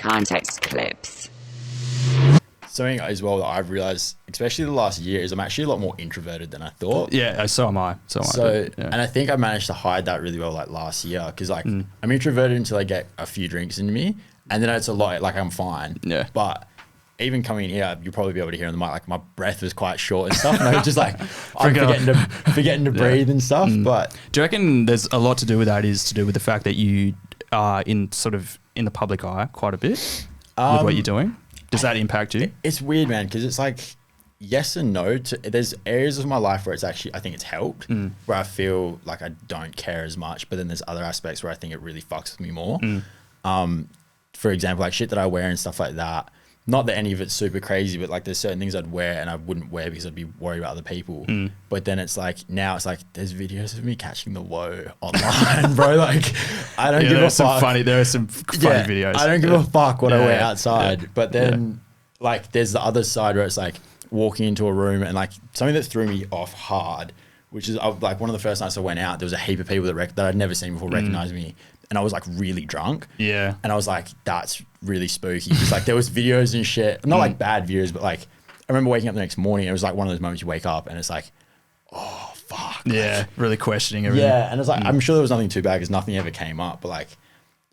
context clips. Something as well that I've realized, especially the last year, is I'm actually a lot more introverted than I thought. Yeah, so am I. And I think I managed to hide that really well like last year because like I'm introverted until I get a few drinks into me, and then it's a lot like I'm fine. Yeah. But even coming in here, you'll probably be able to hear on the mic like my breath was quite short and stuff. And I was just like I'm forgetting to breathe and stuff. But do you reckon there's a lot to do with that? Is to do with the fact that you are in the public eye quite a bit with what you're doing? Does that impact you? It's weird, man, because it's like yes and no. There's areas of my life where it's actually, I think it's helped, where I feel like I don't care as much. But then there's other aspects where I think it really fucks with me more. For example, like shit that I wear and stuff like that. Not that any of it's super crazy, but like there's certain things I'd wear and I wouldn't wear because I'd be worried about other people. But then it's like, now it's like there's videos of me catching the woe online, bro. Like I don't give a fuck. There are some funny videos. I don't give a fuck what I wear outside. Yeah. But then like there's the other side where it's like walking into a room and like something that threw me off hard, which is like one of the first nights I went out, there was a heap of people that I'd never seen before recognize me. And I was like really drunk. Yeah. And I was like, that's really spooky. Because like there was videos and shit, not like bad videos, but like I remember waking up the next morning. It was like one of those moments you wake up and it's like, oh fuck. Yeah. Like, really questioning everything. Yeah. And it's like, I'm sure there was nothing too bad because nothing ever came up. But like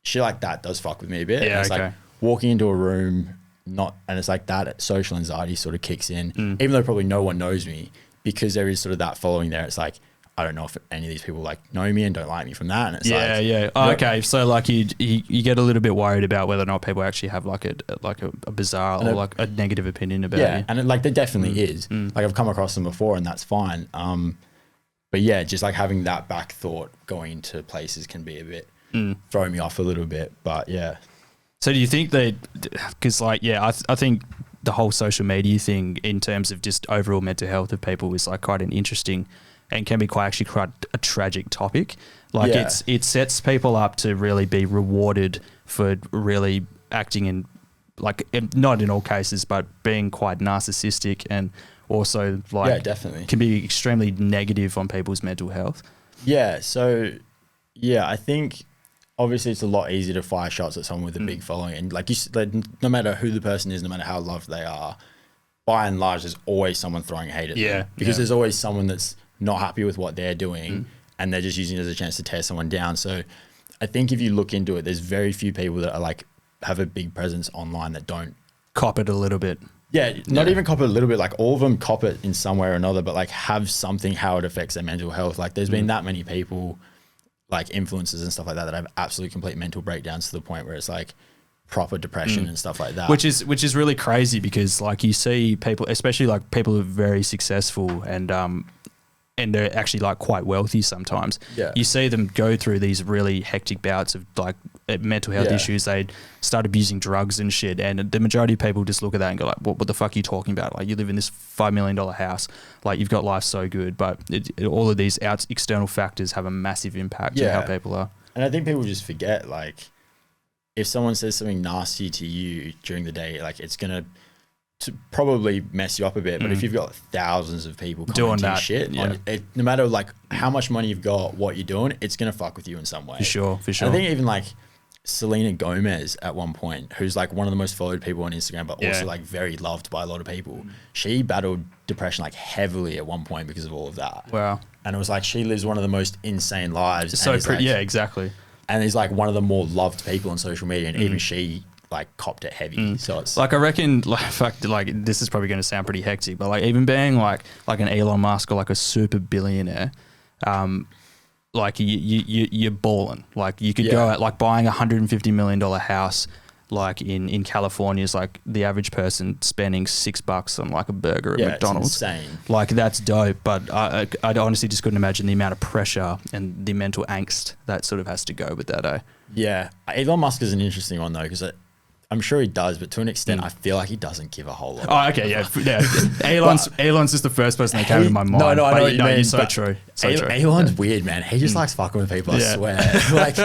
shit like that does fuck with me a bit. Yeah. And it's like walking into a room, and it's like that social anxiety sort of kicks in, even though probably no one knows me, because there is sort of that following there. It's like, I don't know if any of these people like know me and don't like me from that. And it's okay. So like you get a little bit worried about whether or not people actually have like a bizarre or like a negative opinion about you. Yeah, and like there definitely is. Like I've come across them before, and that's fine. But yeah, just like having that back thought going into places can be a bit throwing me off a little bit. But yeah. So do you think that? Because like I think the whole social media thing in terms of just overall mental health of people is like quite an interesting and can be quite a tragic topic. Like it sets people up to really be rewarded for really acting in like, not in all cases, but being quite narcissistic and also like definitely can be extremely negative on people's mental health. Yeah. So yeah, I think obviously it's a lot easier to fire shots at someone with a big following. And like no matter who the person is, no matter how loved they are, by and large, there's always someone throwing hate at them. Because there's always someone that's not happy with what they're doing and they're just using it as a chance to tear someone down. So I think if you look into it, there's very few people that are like have a big presence online that don't cop it a little bit. Yeah, not even cop it a little bit. Like all of them cop it in some way or another, but like have something how it affects their mental health. Like there's been that many people, like influencers and stuff like that have absolute complete mental breakdowns to the point where it's like proper depression and stuff like that. Which is really crazy because like you see people, especially like people who are very successful and they're actually like quite wealthy sometimes. Yeah. You see them go through these really hectic bouts of like mental health issues. They start abusing drugs and shit. And the majority of people just look at that and go like, what the fuck are you talking about? Like you live in this $5 million house. Like you've got life so good. But all of these external factors have a massive impact on how people are. And I think people just forget like if someone says something nasty to you during the day, like it's going to probably mess you up a bit, but if you've got thousands of people doing that shit on it, no matter like how much money you've got, what you're doing, it's gonna fuck with you in some way. For sure. And I think even like Selena Gomez at one point, who's like one of the most followed people on Instagram, but also like very loved by a lot of people. She battled depression like heavily at one point because of all of that. Wow. And it was like she lives one of the most insane lives. So exactly. And is like one of the more loved people on social media, and even she like copped it heavy. So it's like I reckon like this is probably going to sound pretty hectic, but like even being like an Elon Musk or like a super billionaire, like you're balling. Like you could go out like buying $150 million house like in California is like the average person spending $6 on like a burger at McDonald's. It's insane. Like that's dope, but I honestly just couldn't imagine the amount of pressure and the mental angst that sort of has to go with that. Yeah, Elon Musk is an interesting one though because I'm sure he does, but to an extent, I feel like he doesn't give a whole lot. Oh, okay, yeah. Elon's just the first person that came to my mind. No, I know what you mean. It's so true. Elon's weird, man. He just likes fucking with people, I swear. Like,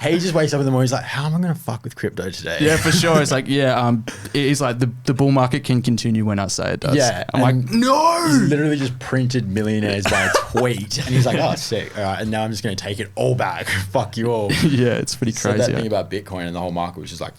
he just wakes up in the morning, he's like, how am I going to fuck with crypto today? Yeah, for sure. It's like, it's like the bull market can continue when I say it does. Yeah. I'm like, no! He's literally just printed millionaires by a tweet. And he's like, oh, sick. All right, and now I'm just going to take it all back. Fuck you all. Yeah, it's pretty crazy. So that thing about Bitcoin and the whole market was just like...